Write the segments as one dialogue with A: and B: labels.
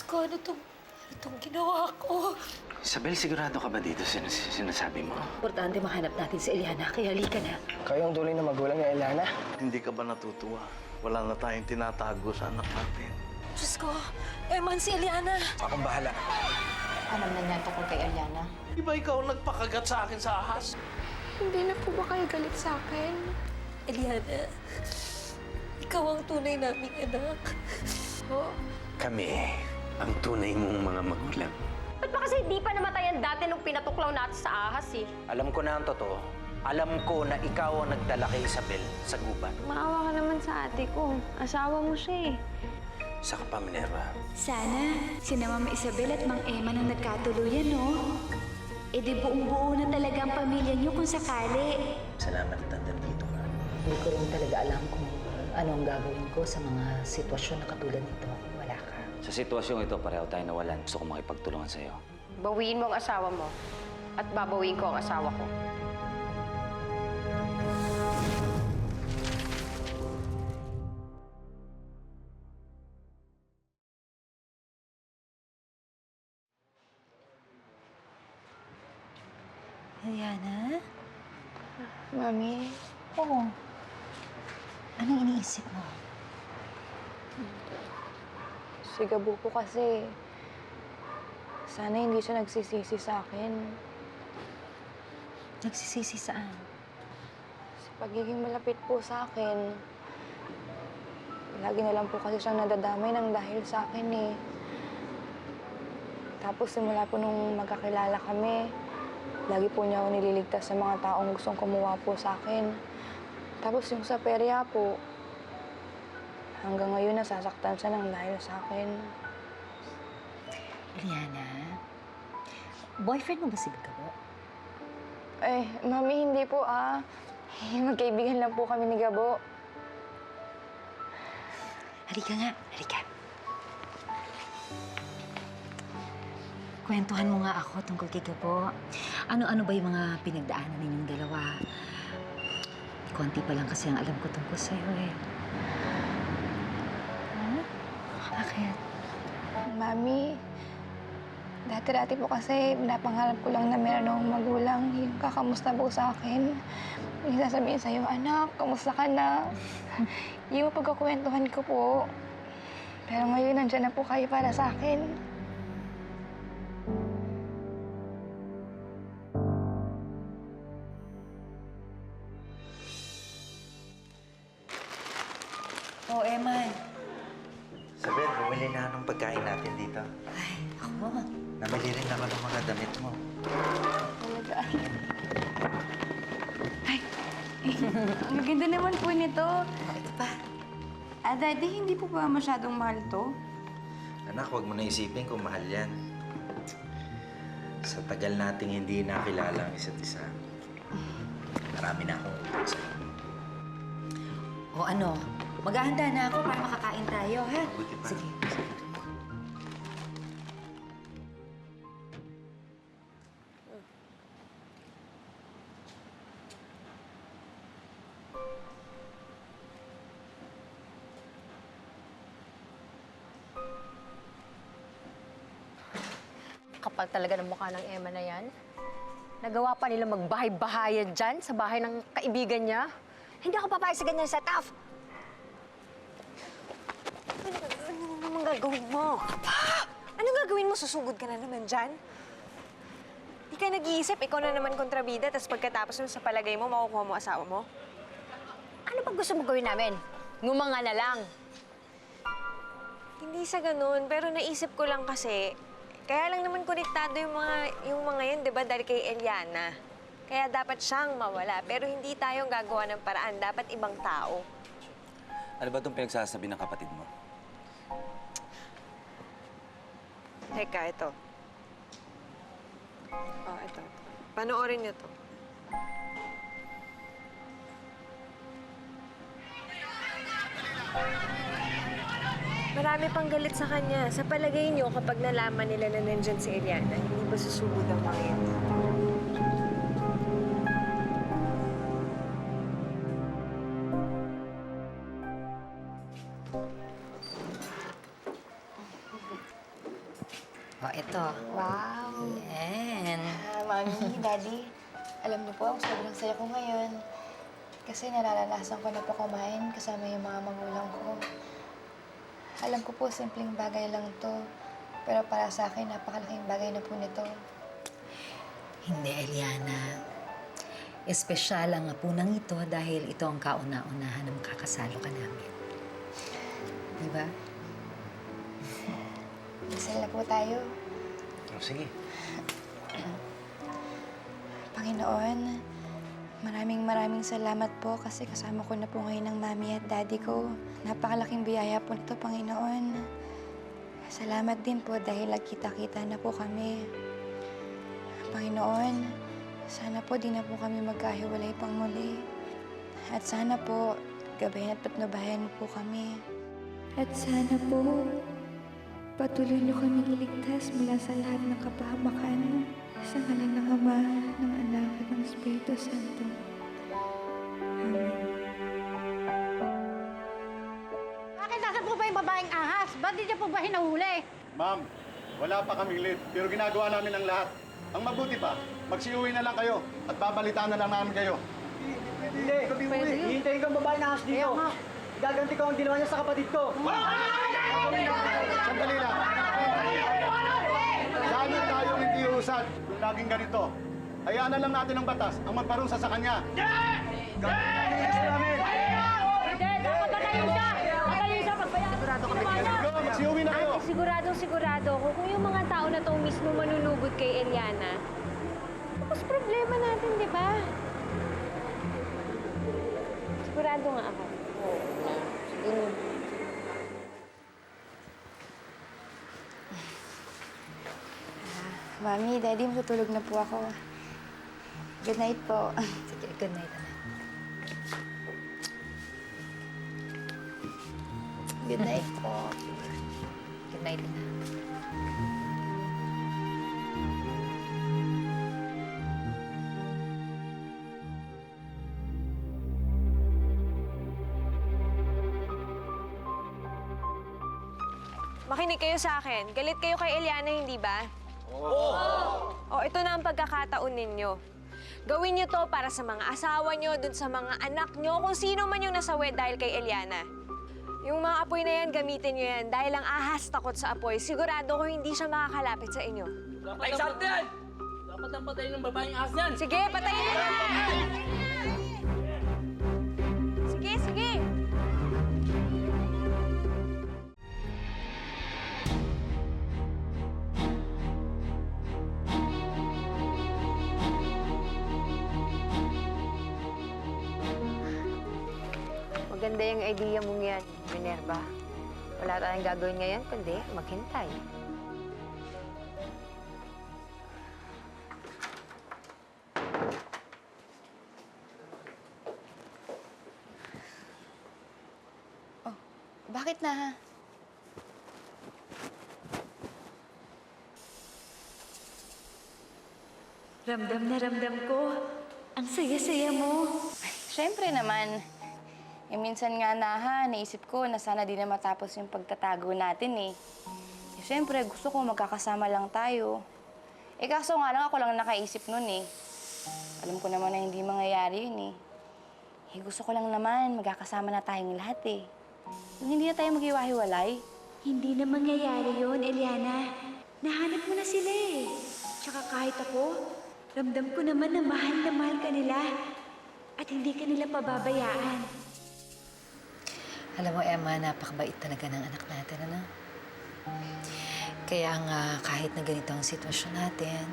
A: ko, ano tong ginawa ko?
B: Isabel, sigurado ka ba dito sinasabi mo?
A: Importante mahanap natin si Eliana, kaya halika na.
C: Kayo ang tuloy na magulang ni Eliana?
D: Hindi ka ba natutuwa? Wala na tayong tinatago sa anak natin.
A: Diyos ko, Eman, si Eliana.
C: Akong bahala.
E: Alam na niya tungkol kay Eliana.
D: Di ba ikaw ang nagpakagat sa akin sa ahas?
F: Hindi na po ba kayo galit sa akin?
A: Eliana, ikaw ang tunay naming anak.
F: Po?
B: Kami ang tunay mong mga magulang.
E: Ba't ba kasi di pa namatayan dati nung pinatuklaw natin sa ahas eh?
B: Alam ko na ang totoo. Alam ko na ikaw ang nagdala kay Isabel sa gubat.
F: Maawa ka naman sa ate ko. Asawa mo siya eh.
B: Saka pa, Minerva.
G: Sana sina Mama Isabel at Mang Emma nang nagkatuluyan, no? E di buong-buo na talaga ang pamilya niyo kung sakali.
B: Salamat at nandito ka.
A: Hindi ko rin talaga alam kung ano ang gagawin ko sa mga sitwasyon na katulad nito. Wala ka.
B: Sa sitwasyong ito, pareho tayo nawalan. Gusto kong makipagtulungan sa'yo.
E: Bawiin mo ang asawa mo at babawiin ko ang asawa ko.
A: Eliana?
F: Mami,
A: Oo. Anong iniisip mo?
F: si Gabo po kasi. Sana hindi siya nagsisisi sa akin.
A: Nagsisisi saan?
F: Sa pagiging malapit po sa akin, lagi na lang po kasi siyang nadadamay ng dahil sa akin eh. Tapos simula po nung magkakilala kami, lagi po niya ako nililigtas sa mga taong gustong kumuha po sa akin. Tapos yung sa perya po, hanggang ngayon nasasaktan siya ng dahil sa akin.
A: Eliana, boyfriend mo ba si Gabo?
F: Eh, Mami, hindi po ah. Magkaibigan lang po kami ni Gabo.
A: Halika nga, halika. Kwentuhan mo nga ako tungkol kay Gabo. Ano-ano ba yung mga pinagdaanan ninyong dalawa? Konti pa lang kasi ang alam ko tungkol sa'yo eh. Huh? Bakit?
F: Mami, dati-dati po kasi pinapangarap ko lang na meron akong magulang yung kakamusta po sa akin. Yung sasabihin sa'yo, anak, kamusta ka na? Yung pagkakwentuhan ko po. Pero ngayon, nandiyan na po kayo para sa akin.
A: Oh, Eman.
H: Isabel, bumili na ng pagkain natin dito.
A: Ay, ako.
H: Namili rin naman ng mga damit mo.
F: Talaga. Ay, ang ganda naman po nito.
A: Ito pa.
F: Daddy, hindi po ba masyadong mahal to?
H: Anak, huwag mo na isipin kung mahal yan. Sa tagal nating hindi nakilala ang isa't isa, marami na akong utang sa'yo.
A: O ano, maghahanda na ako para makakain tayo, ha?
H: Buti pa.
A: Sige.
E: Kapal talaga ng mukha ng Emma na yan. Nagawa pa nila magbahay-bahayan dyan sa bahay ng kaibigan niya. Hindi ako papayag sa ganyan setup.
I: Ano naman gagawin mo? Anong gagawin mo? Susugod ka na naman dyan? Di ka nag-iisip, ikaw na naman kontrabida, tapos pagkatapos mo sa palagay mo, makukuha mo asawa mo?
E: Ano pa gusto mo gawin namin? Ngumanga na lang.
I: Hindi sa ganun, pero naisip ko lang kasi, kaya lang naman konektado yung mga yun, di ba, dahil kay Eliana. Kaya dapat siyang mawala, pero hindi tayong gagawa ng paraan, dapat ibang tao.
B: Ano ba itong pinagsasabi ng kapatid mo?
I: Teka, ito. Oh, ito. Panoorin niyo to. Marami pang galit sa kanya. Sa palagay niyo, kapag nalaman nila na nandyan si Eliana, hindi ba susugod ang mga yan?
A: O, ito.
F: Wow!
A: Yan.
F: Mami, Daddy, alam niyo po, sobrang saya ko ngayon. Kasi nararanasan ko na po kumain kasama yung mga magulang ko. Alam ko po, simpleng bagay lang to. Pero para sa akin, napakalaking bagay na po nito.
A: Hindi, Eliana. Espesyal ang apunang ito dahil ito ang kauna-unahan ng kakasalo ka namin. Di ba?
F: Dasal na po tayo.
H: Oh, sige.
F: Panginoon, maraming salamat po kasi kasama ko na po ngayon ng mami at daddy ko. Napakalaking biyaya po nito, Panginoon. Salamat din po dahil nagkita-kita na po kami. Panginoon, sana po di na po kami magkahiwalay pang muli. At sana po, gabayan at patnubayan mo po kami.
G: At sana po, patuloy niyo kaming iligtas mula sa lahat ng kapahamakan. Sa ngalan ng Ama, ng Anak, at ng Espiritu Santo. Amen.
J: Bakit nasa po ba yung babaeng ahas? Ba't di niya po ba hinahuli?
K: Ma'am, wala pa kaming lead, pero ginagawa namin ang lahat. Ang mabuti pa, magsiuwi na lang kayo at babalitaan na lang namin kayo.
C: Hindi, hihintayin kang babae na ahas dito. Gaganti ko ang ginawa niya sa kapatid ko.
K: Sandali lang. Sana tayong hindi usad kung laging ganito. Hayaan na lang natin ang batas ang magparusa sa kanya.
J: Hindi! Dapat patayin siya! Patayin siya! Sigurado kami
K: Go, magsiuwi na kayo.
I: Sigurado ako kung yung mga tao na to mismo manunugod kay Eliana, tapos problema natin, di ba? Sigurado nga ako. Oo. Siguro.
F: Mami, Daddy, matutulog na po ako. Good night po.
A: Sige, good night, anak.
F: Good night po.
A: Good night, anak.
I: Makinig kayo sa akin. Galit kayo kay Eliana, hindi ba? Oo! O, ito na ang pagkakataon ninyo. Gawin niyo to para sa mga asawa niyo, dun sa mga anak niyo, kung sino man yung nasawi dahil kay Eliana. Yung mga apoy na yan, gamitin niyo yan. Dahil ang ahas takot sa apoy, sigurado ko hindi siya makakalapit sa inyo.
C: Dapat eksakto yan! Dapat ang patayin ng babaeng ahas yan!
I: Sige, patayin niyo na! Sige, sige! Maganda yung idea mong yan, Minerva. Wala tayong gagawin ngayon, kundi maghintay.
F: Bakit na?
G: Ramdam na ramdam ko. Ang saya-saya mo.
F: Siyempre naman. Minsan nga na naisip ko na sana di na matapos yung pagtatago natin eh. Siyempre, gusto ko magkakasama lang tayo. Kaso nga lang ako lang nakaisip nun eh. Alam ko naman na hindi mangyayari yun eh. Gusto ko lang naman magkakasama na tayong lahat eh. Yung hindi na tayo maghiwa-hiwalay.
G: Hindi na mangyayari yun, Eliana. Nahanap mo na sila eh. Tsaka kahit ako, ramdam ko naman na mahal ka nila. At hindi ka nila pababayaan.
A: Alam mo, Emma, napakabait talaga ng anak natin, ano? Kaya nga, kahit na ganito ang sitwasyon natin,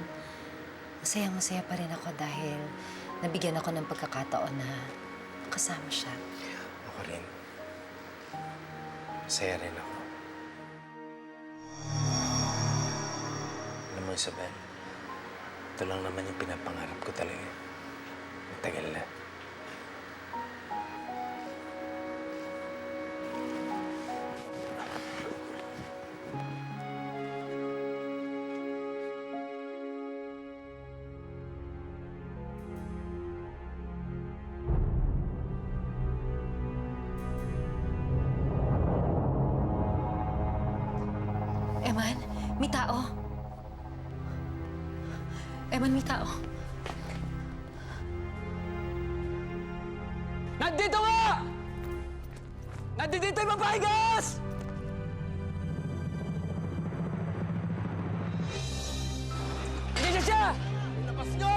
A: masaya pa rin ako dahil nabigyan ako ng pagkakataon na kasama siya.
H: Ako rin. Masaya rin ako. Alam mo, Isabel, ito lang naman yung pinapangarap ko talaga. Matagal na.
A: Eman, may tao. Eman, may tao.
C: Nandito nga! Nandito yung babae, gas! Hindi siya! Labas nyo!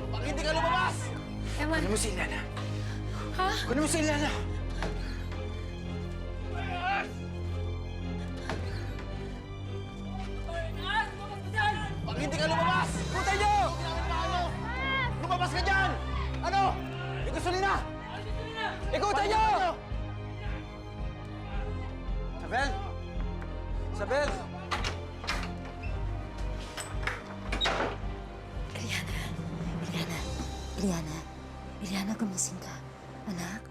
C: Pag hindi ka lumabas!
A: Eman,
H: Kunin mo si Ilana.
A: ha?
H: Kunin mo si Ilana.
C: Pag hindi ka lumabas! Putay nyo! Lumabas ka dyan! Ano? Ikusulina! Ikutan nyo!
H: Isabel! Isabel!
A: Eliana, gumising ka. Anak?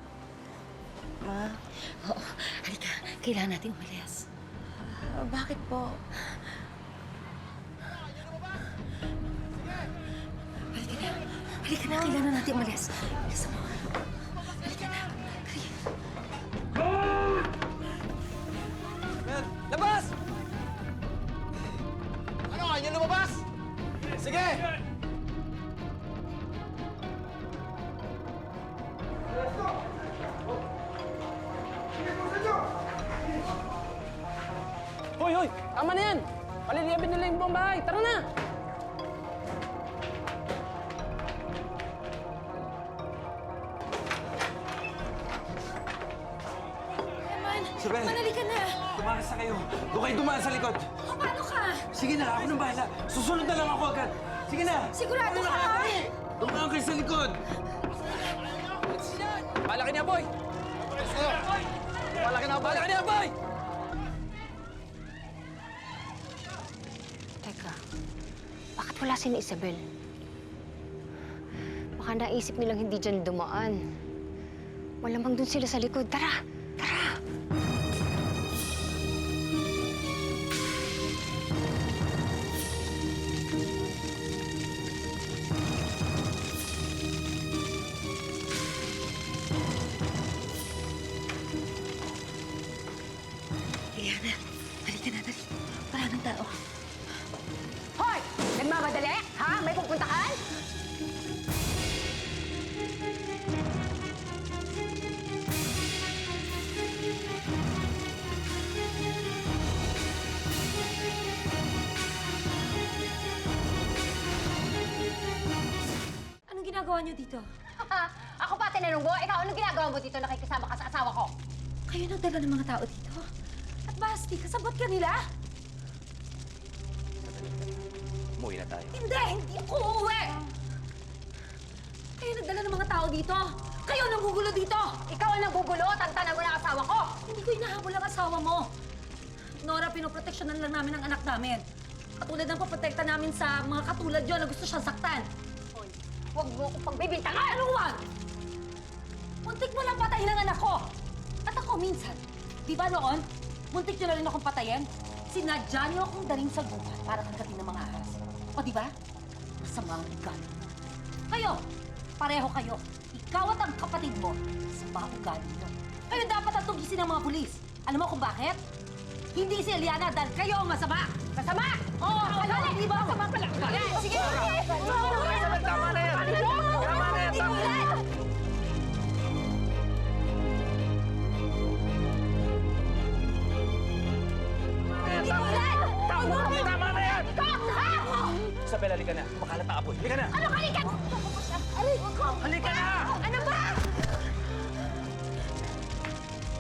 A: Ma? Oo, halika. Kailangan natin umalis.
F: Bakit po?
A: Halika na, kailangan natin umalis. Bilisan mo. Halika na.
C: Labas! Ano? Ayaw niyo lumabas? Sige!
L: Hoy, hoy! Tama na yan! Paliliyabin nila yung buong bahay. Tara na!
H: Isabel!
A: Manali ka na.
H: Tumakas na kayo. Doon kayo dumaan sa likod.
A: Paano ka?
H: Sige na, ako nang bahala. Susunod na lang ako agad. Sige na!
A: Sigurado ka?
H: Doon kayo sa likod.
C: Bala ka niya, boy! Bala ka niya, boy!
E: Teka, bakit wala si Isabel? Baka naisip nilang hindi dyan dumaan. Malamang dun sila sa likod. Tara! Tara!
A: Eliana, halika na, dali. Maraming tao.
E: Hoy! Nagmamadali? Ha? May pupuntahan?
A: Anong ginagawa niyo dito?
E: Ako pa tinanong mo, ikaw anong ginagawa mo dito nakikisama ka sa asawa ko?
A: Kayo nagdala ng mga tao dito? At Basti, kasabot ka nila?
H: Umuwi na tayo.
A: Hindi ako uuwi! Kayo nagdala ng mga tao dito? Kayo nanggugulo dito!
E: Ikaw ang nanggugulo, tantanan mo ng asawa ko!
A: Hindi ko inahabol ang asawa mo. Nora, pinoproteksyonan lang namin ang anak namin. Katulad ng paprotekta namin sa mga katulad yun na gusto siyang saktan.
E: Hoy, huwag mo akong pagbibintangan!
A: Ano wag? Muntik mo lang patayin ang anak ko. At ako minsan, di ba noon, muntik nyo na rin akong patayin? Sinadya niyo akong daling sa gubat para kagatin ng mga ahas. O di ba? Masama ang ugali. Kayo, pareho kayo. Ikaw at ang kapatid mo, masama ang ugali nyo. Kayo dapat ang tugisin ng mga pulis. Alam mo kung bakit? Hindi si Eliana dahil kayo ang masama.
E: Masama!
A: Oo, kayo, di ba? Masama pala.
E: Sige!
C: Tama na yan! Tama na yan! Tama na yan! Tama na yan!
H: Isabel, halika na. Makalat ang apoy. Halika na!
E: Ano halika?
C: Halika na!
E: Ano ba?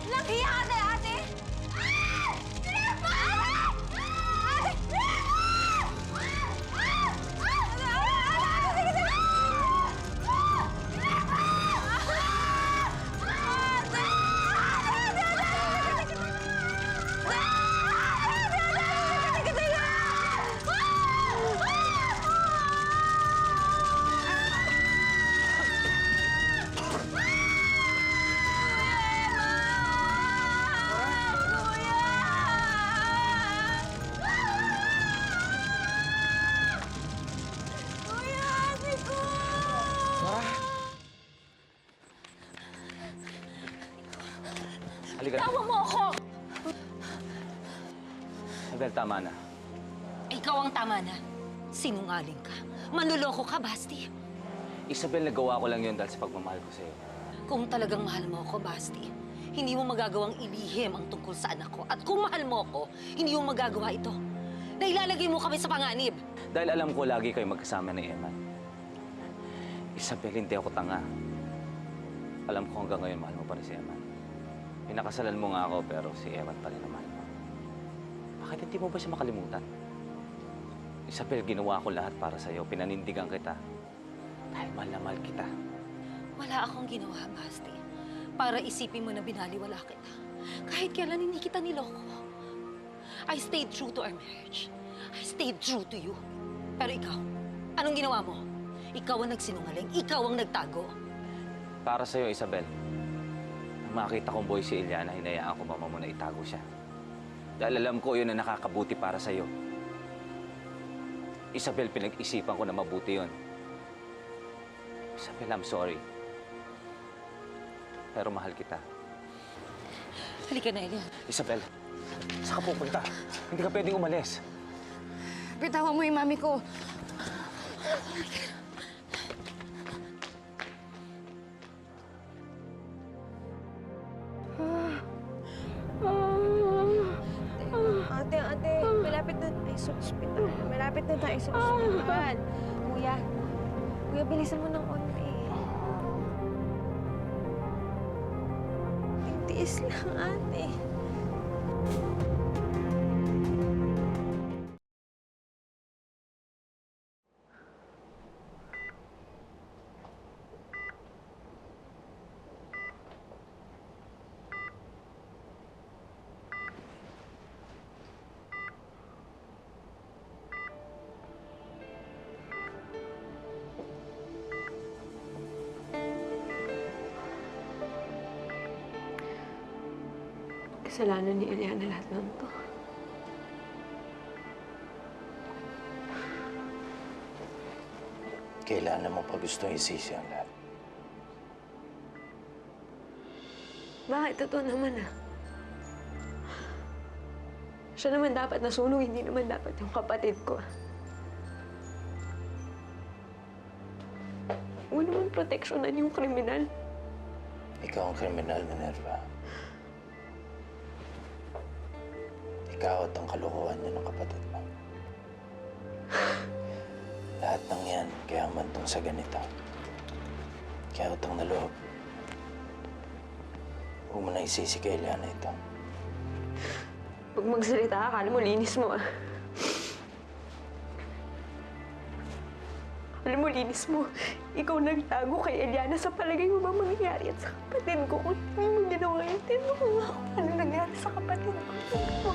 E: Nahiya ka na, ate?
H: Halika na.
A: Tawa mo ako!
H: Isabel, tama na.
A: Ikaw ang tama na. Sinungaling ka. Manloloko ka, Basti.
H: Isabel, nagawa ko lang yun dahil sa pagmamahal ko sa'yo.
A: Kung talagang mahal mo ako, Basti, hindi mo magagawang ilihim ang tungkol sa anak ko. At kung mahal mo ako, hindi mo magagawa ito. Na ilalagay mo kami sa panganib.
H: Dahil alam ko lagi kayo magkasama ni Eman. Isabel, hindi ako tanga. Alam ko hanggang ngayon mahal mo pa rin si Eman. Pinakasalan mo nga ako pero si Eman pa rin ang mahal mo. Bakit hindi mo ba siya makalimutan? Isabel, ginawa ko lahat para sa'yo. Pinanindigan kita. Dahil mahal na mahal kita.
A: Wala akong ginawa, Basti, para isipin mo na binaliwala kita. Kahit kailan hindi kita niloko. I stayed true to our marriage. I stayed true to you. Pero ikaw, anong ginawa mo? Ikaw ang nagsinungaling. Ikaw ang nagtago.
H: Para sa'yo, Isabel, nang makita kong boy si Eliana, hinayaan ko mama mo na itago siya. Dahil alam ko yun na nakakabuti para sa'yo. Isabel, pinag-isipan ko na mabuti yun. Isabel, I'm sorry. Pero mahal kita.
A: Halika na, Elian.
H: Isabel, saan ka pupunta? Hindi ka pwedeng umalis.
F: Bitawan mo yung mami ko.
I: Ate, malapit na tayo sa ospital. Malapit na tayo sa ospital. Kuya, bilisan mo ng konti. Tiis lang, ate.
M: Kasalanan ni Eliana lahat ng to.
H: Kailangan mo pa gustong isisi ang lahat.
M: Bakit? Totoo naman Siya naman dapat nasunog, hindi naman dapat yung kapatid ko. Huwag naman proteksyonan yung kriminal.
H: Ikaw ang kriminal, Minerva. Ikaw at ang kalokohan niya ng kapatid mo. Lahat ng yan, kaya mantong sa ganito. Kaya utang na loob. Huwag mo na isisi kay Eliana ito.
M: Pag magsalita ka, akala mo linis mo Alam mo, linis mo. Ikaw nagtago kay Eliana. Sa palagay mo ba mangyayari at sa kapatid ko? Kung hindi mo ginawa yun, tinanong ko nga kung ano nangyari sa kapatid ko.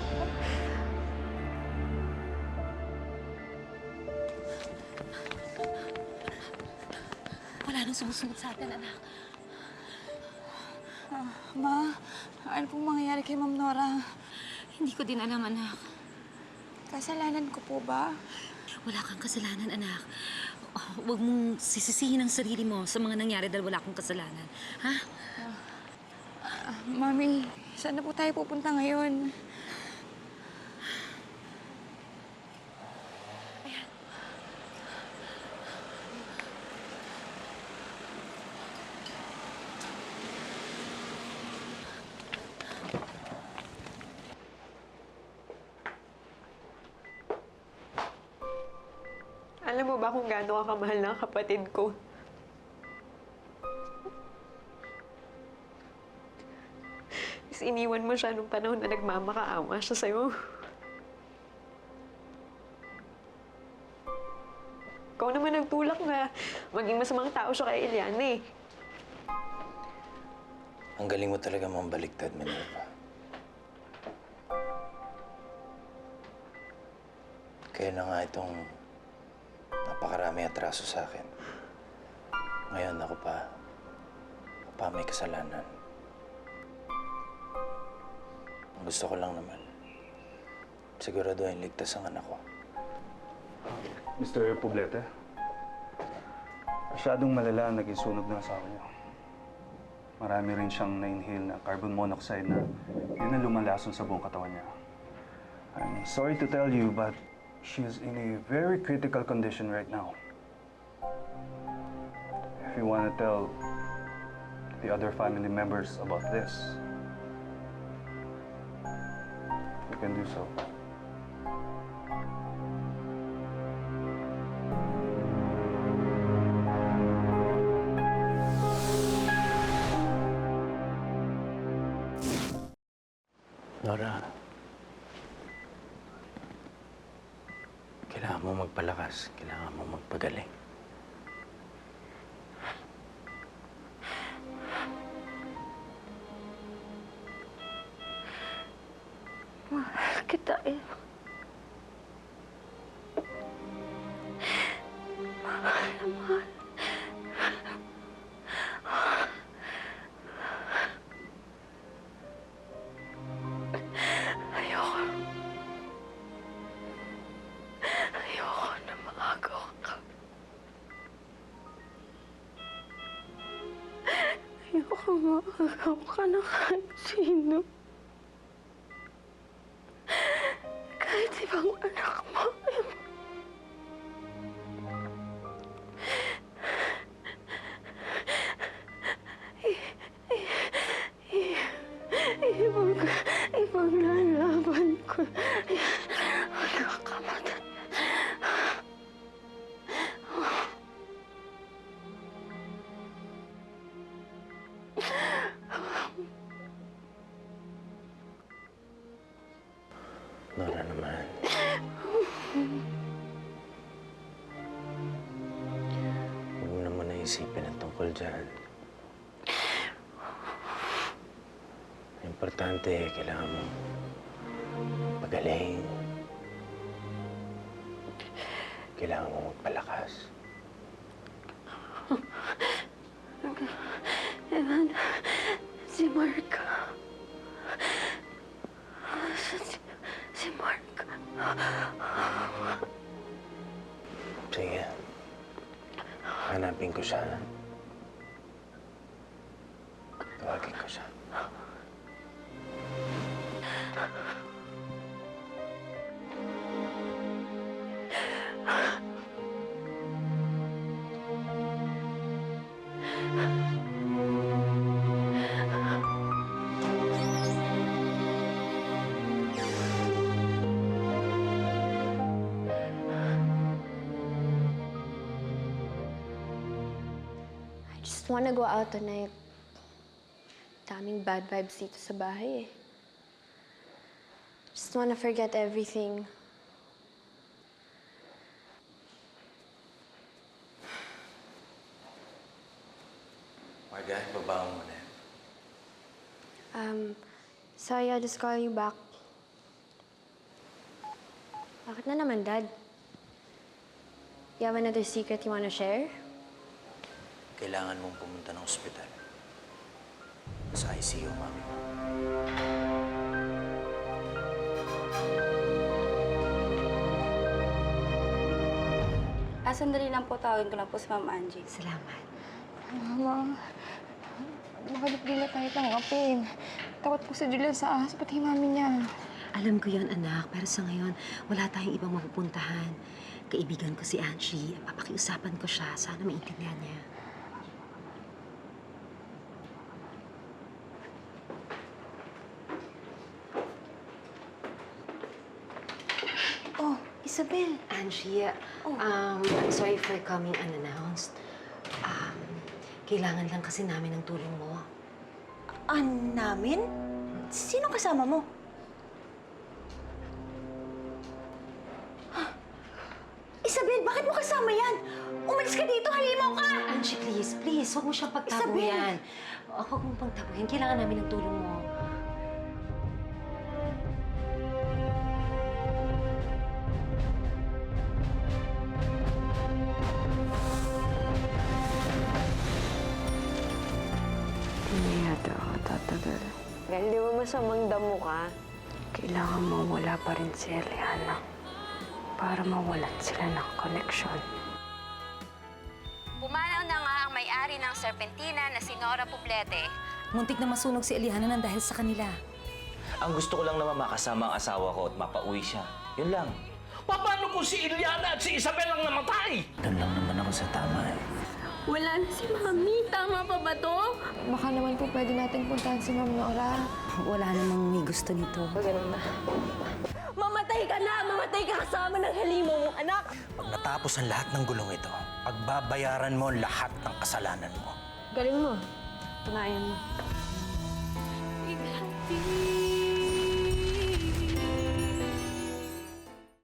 A: Wala nang sumusunod sa atin, anak.
F: Ma, ano pong mangyayari kay Ma'am Nora?
A: Hindi ko din alam, anak.
F: Kasalanan ko po ba?
A: Wala kang kasalanan, anak. Huwag mong sisisihin ang sarili mo sa mga nangyari dahil wala akong kasalanan. Ha?
F: Mami, saan na po tayo pupunta ngayon?
M: Alam mo ba kung gaano ka kamahal ng kapatid ko? Tapos iniwan mo siya nung panahon na nagmamakaawa siya sa'yo. Ikaw naman nagtulak na maging masamang tao siya kay Eliana eh.
H: Ang galing mo talaga mambaliktad, Minerva. Kaya na nga itong napakarami atraso sa akin. Ngayon ako pa may kasalanan. Ang gusto ko lang naman, siguraduhin ligtas ang anak ko.
N: Mr. Poblete, masyadong malala ang naging sunog ng asawa niyo. Marami rin siyang na-inhale na carbon monoxide na yun ang lumalason sa buong katawan niya. I'm sorry to tell you, but She's in a very critical condition right now. If you want to tell the other family members about this, you can do so.
B: Nora, kailangan mo magpalakas. Kailangan mo magpagaling.
M: Mahal kita eh. Mahal na mahal. Ayoko na maagaw ka. Ayoko maagaw ka na kahit sino. Kahit ibang anak mo. Ibang lalaban ko. Nakakamatan.
B: Nora naman. Huwag mo naman naisipin ang tungkol dyan. Importante, kailangan mo pagaling. Kailangan mo magpalakas.
M: Evan, si Mark. Si Mark.
B: Sige. Hanapin ko siya. Tawagin ko siya.
M: I just wanna go out tonight. Daming bad vibes dito sa bahay eh. Just wanna forget everything.
B: Marga, babaw mo na yan.
M: Sorry, I'll just call you back. Bakit na naman, Dad? You have another secret you wanna share?
B: Kailangan mong pumunta ng ospital. Sa ICU, mami mo.
O: Sandali lang po, tawagin ko lang po si Ma'am Angie.
A: Salamat.
F: Mama, bakit di na tayo tanggapin? Takot po si Julian sa ahas, pati yung mami niya.
A: Alam ko yon anak, pero sa ngayon, wala tayong ibang mapupuntahan. Kaibigan ko si Angie. Papakiusapan ko siya. Sana maintindihan niya.
F: Oh, Isabel.
A: Angie, I'm sorry for coming unannounced. Kailangan lang kasi namin ng tulong mo.
O: Namin? Sino kasama mo? Isabel, bakit mo kasama yan? Umalis ka dito, halimaw ka!
A: Angie, please, please, huwag mo siyang pagtabuyan. Huwag mong pagtabuyan. Kailangan namin ng tulong mo.
M: Hindi yata ako tatagal.
E: Dahil di ba masamang damo ka?
M: Kailangan mawala pa rin si Eliana para mawalan sila ng koneksyon.
P: Pumanaw na nga ang may-ari ng Serpentina na si Nora Poblete.
A: Muntik na masunog si Eliana nang dahil sa kanila.
H: Ang gusto ko lang naman makasama ang asawa ko at mapauwi siya. Yun lang.
L: Paano kung si Iliana at si Isabel ang namatay?
B: Doon lang naman ako sa tama eh.
M: Wala na si Mami. Tama pa ba to?
F: Baka naman po pwede natin puntahan si Ma'am Nora.
A: Wala namang may gusto nito.
M: Ganun na. Mamatay ka na! Mamatay ka kasama ng halimaw mong anak!
B: Pag natapos ang lahat ng gulong ito, pagbabayaran mo ang lahat ng kasalanan mo.
M: Galing mo. Tunayan mo.
G: Ighati